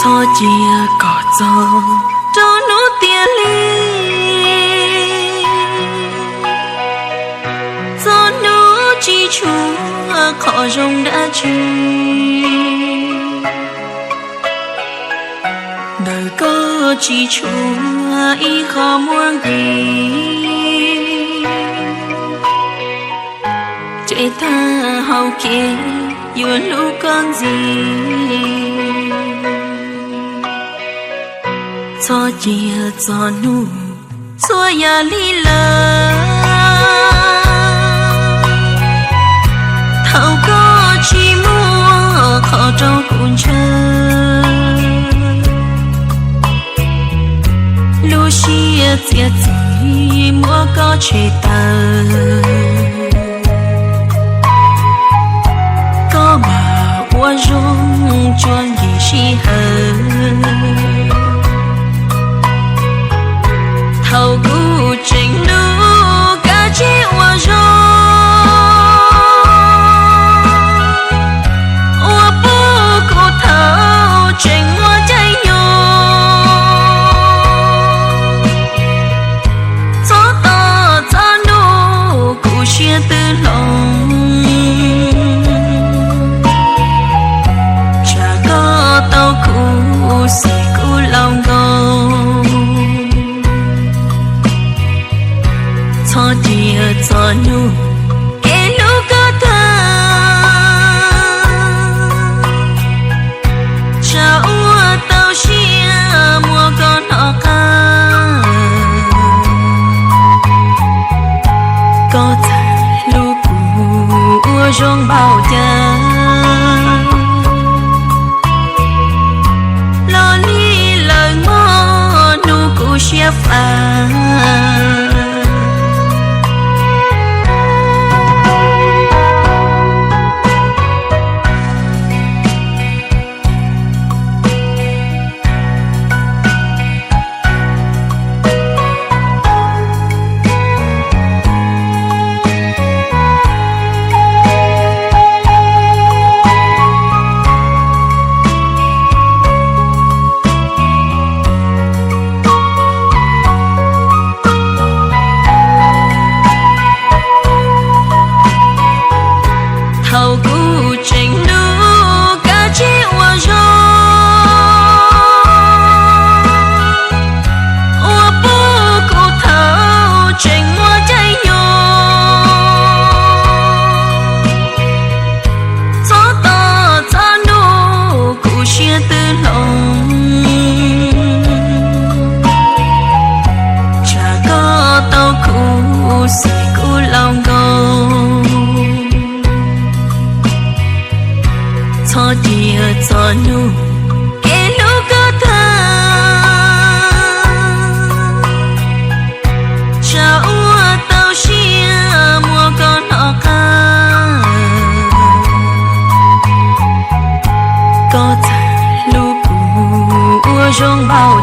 cho chia cỏ gió cho nó tia ly cho nó chỉ chúa khó rong đã chi đời có chỉ chúa ý khó muốn gì chạy ta hậu kia yêu lúc con gì cho chia cho nu cho ya li lơ thâu có chi mua khó trong cuốn chờ lu chia chia chỉ mua có chế tờ có màua rung chuan gì chi hờ thâu cú trình nu cả chi ua rô ua bố cô thâu trình ua cháy nhô gió to gió nu cú chia tư lòng chả có tao cú xì cú lòng ngô cho chia cho nu kể lúc có thơ chào tao chia mua con họ ca có thể lúc cũ rong bao giờ lo li lời mơ nu cũ chia pha thâu cú trình nu cả chi ua rô ua bố cô thâu trình ua cháy nhô gió to gió nu cú chia tư lòng chả có tao cú xì cú lòng ngô cho chia cho nu kể lúc có thơ chào tao chia mua con họ ca có thể lúc cũ rong bao